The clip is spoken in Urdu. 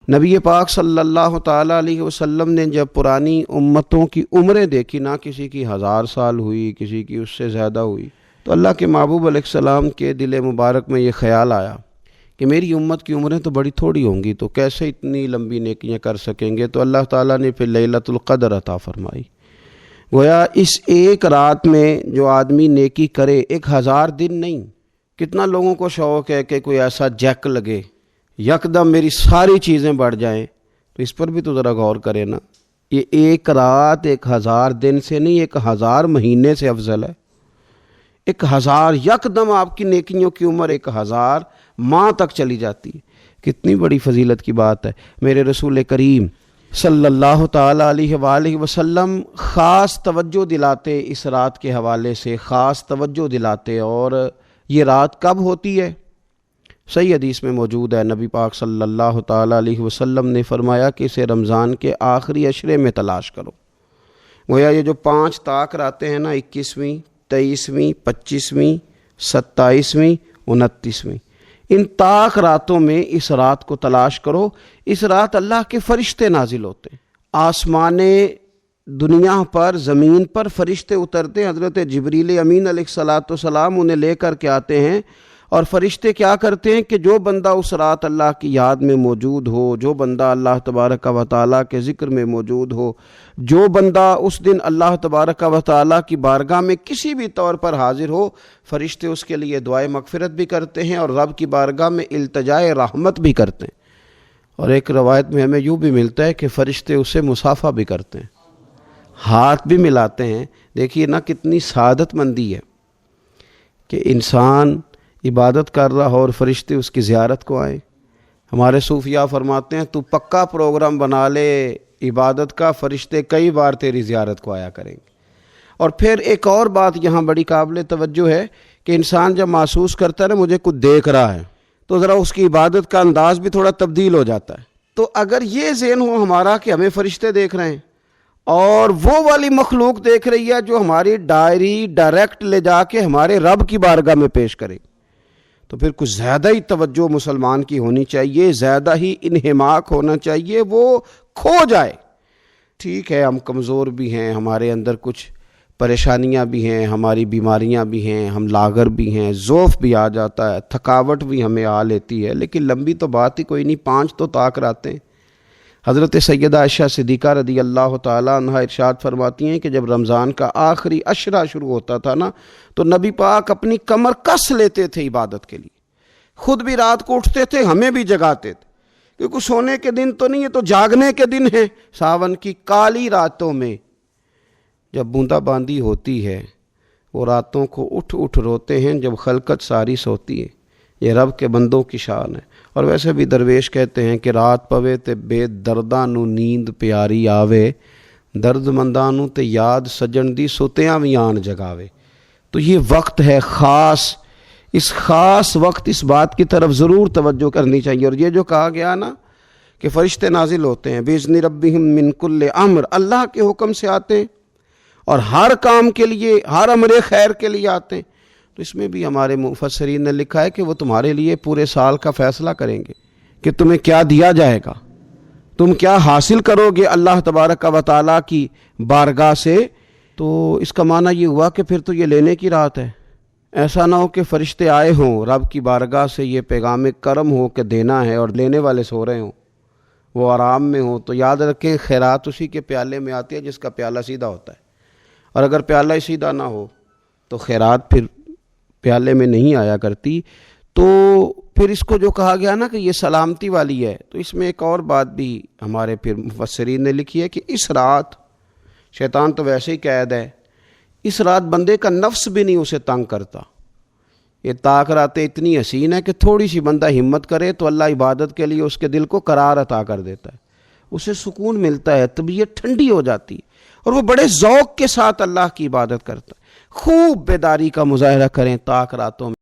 نبی پاک صلی اللہ تعالیٰ علیہ وسلم نے جب پرانی امتوں کی عمریں دیکھی، نہ کسی کی 1000 سال ہوئی، کسی کی اس سے زیادہ ہوئی، تو اللہ کے محبوب علیہ السلام کے دل مبارک میں یہ خیال آیا کہ میری امت کی عمریں تو بڑی تھوڑی ہوں گی، تو کیسے اتنی لمبی نیکیاں کر سکیں گے؟ تو اللہ تعالیٰ نے پھر لیلۃ القدر عطا فرمائی۔ گویا اس ایک رات میں جو آدمی نیکی کرے، 1000 دن نہیں۔ کتنا لوگوں کو شوق ہے کہ کوئی ایسا جیک لگے، یکدم میری ساری چیزیں بڑھ جائیں، تو اس پر بھی تو ذرا غور کرے نا۔ یہ ایک رات 1000 دن سے نہیں، 1000 مہینے سے افضل ہے۔ 1000 یکدم آپ کی نیکیوں کی عمر 1000 ماہ تک چلی جاتی ہے۔ کتنی بڑی فضیلت کی بات ہے۔ میرے رسول کریم صلی اللہ تعالیٰ علیہ وآلہ وسلم خاص توجہ دلاتے، اس رات کے حوالے سے خاص توجہ دلاتے۔ اور یہ رات کب ہوتی ہے؟ صحیح حدیث میں موجود ہے، نبی پاک صلی اللہ تعالیٰ علیہ وسلم نے فرمایا کہ اسے رمضان کے آخری عشرے میں تلاش کرو۔ گویا یہ جو 5 طاق راتیں ہیں نا، 21ویں، 23ویں، 25ویں، 27ویں، 29ویں، ان طاق راتوں میں اس رات کو تلاش کرو۔ اس رات اللہ کے فرشتے نازل ہوتے ہیں، آسمان دنیا پر، زمین پر فرشتے اترتے ہیں۔ حضرت جبریل امین علیہ السلام انہیں لے کر کے آتے ہیں، اور فرشتے کیا کرتے ہیں کہ جو بندہ اس رات اللہ کی یاد میں موجود ہو، جو بندہ اللہ تبارک و تعالیٰ کے ذکر میں موجود ہو، جو بندہ اس دن اللہ تبارک و تعالیٰ کی بارگاہ میں کسی بھی طور پر حاضر ہو، فرشتے اس کے لیے دعائے مغفرت بھی کرتے ہیں اور رب کی بارگاہ میں التجائے رحمت بھی کرتے ہیں۔ اور ایک روایت میں ہمیں یوں بھی ملتا ہے کہ فرشتے اسے مصافحہ بھی کرتے ہیں، ہاتھ بھی ملاتے ہیں۔ دیکھیے نا کتنی سعادت مندی ہے کہ انسان عبادت کر رہا ہو اور فرشتے اس کی زیارت کو آئیں۔ ہمارے صوفیاء فرماتے ہیں تو پکا پروگرام بنا لے عبادت کا، فرشتے کئی بار تیری زیارت کو آیا کریں گے۔ اور پھر ایک اور بات یہاں بڑی قابل توجہ ہے کہ انسان جب محسوس کرتا ہے نا مجھے کچھ دیکھ رہا ہے، تو ذرا اس کی عبادت کا انداز بھی تھوڑا تبدیل ہو جاتا ہے۔ تو اگر یہ ذہن ہو ہمارا کہ ہمیں فرشتے دیکھ رہے ہیں اور وہ والی مخلوق دیکھ رہی ہے جو ہماری ڈائری ڈائریکٹ لے جا کے ہمارے رب کی بارگاہ میں پیش کرے، تو پھر کچھ زیادہ ہی توجہ مسلمان کی ہونی چاہیے، زیادہ ہی انہماک ہونا چاہیے، وہ کھو جائے۔ ٹھیک ہے ہم کمزور بھی ہیں، ہمارے اندر کچھ پریشانیاں بھی ہیں، ہماری بیماریاں بھی ہیں، ہم لاغر بھی ہیں، ضعف بھی آ جاتا ہے، تھکاوٹ بھی ہمیں آ لیتی ہے، لیکن لمبی تو بات ہی کوئی نہیں، 5 تو طاق راتیں۔ حضرت سیدہ عائشہ صدیقہ رضی اللہ تعالیٰ عنہا ارشاد فرماتی ہیں کہ جب رمضان کا آخری عشرہ شروع ہوتا تھا نا، تو نبی پاک اپنی کمر کس لیتے تھے عبادت کے لیے، خود بھی رات کو اٹھتے تھے، ہمیں بھی جگاتے تھے، کیونکہ سونے کے دن تو نہیں ہے، تو جاگنے کے دن ہیں۔ ساون کی کالی راتوں میں جب بوندا باندی ہوتی ہے، وہ راتوں کو اٹھ اٹھ روتے ہیں جب خلقت ساری سوتی ہے۔ یہ رب کے بندوں کی شان ہے۔ اور ویسے بھی درویش کہتے ہیں کہ رات پوے تے بے درداں نو نیند پیاری آوے، درد منداں نو تے یاد سجن دی سوتیاں وی آن جگاوے۔ تو یہ وقت ہے خاص، اس خاص وقت اس بات کی طرف ضرور توجہ کرنی چاہیے۔ اور یہ جو کہا گیا نا کہ فرشتے نازل ہوتے ہیں بِإِذْنِ رَبِّهِمْ مِنْ كُلِّ امر، اللہ کے حکم سے آتے ہیں اور ہر کام کے لیے، ہر امر خیر کے لیے آتے ہیں۔ تو اس میں بھی ہمارے مفسرین نے لکھا ہے کہ وہ تمہارے لیے پورے سال کا فیصلہ کریں گے کہ تمہیں کیا دیا جائے گا، تم کیا حاصل کرو گے اللہ تبارک و تعالیٰ کی بارگاہ سے۔ تو اس کا معنی یہ ہوا کہ پھر تو یہ لینے کی رات ہے۔ ایسا نہ ہو کہ فرشتے آئے ہوں رب کی بارگاہ سے، یہ پیغام کرم ہو کہ دینا ہے اور لینے والے سو رہے ہوں، وہ آرام میں ہوں۔ تو یاد رکھیں خیرات اسی کے پیالے میں آتی ہے جس کا پیالہ سیدھا ہوتا ہے، اور اگر پیالہ ہی سیدھا نہ ہو تو خیرات پھر پیالے میں نہیں آیا کرتی۔ تو پھر اس کو جو کہا گیا نا کہ یہ سلامتی والی ہے، تو اس میں ایک اور بات بھی ہمارے پھر مفسرین نے لکھی ہے کہ اس رات، شیطان تو ویسے ہی قید ہے، اس رات بندے کا نفس بھی نہیں اسے تنگ کرتا۔ یہ طاق راتیں اتنی حسین ہے کہ تھوڑی سی بندہ ہمت کرے تو اللہ عبادت کے لیے اس کے دل کو قرار عطا کر دیتا ہے، اسے سکون ملتا ہے، طبیعت ٹھنڈی ہو جاتی ہے، اور وہ بڑے ذوق کے ساتھ اللہ کی عبادت کرتا ہے۔ خوب بیداری کا مظاہرہ کریں طاق راتوں میں۔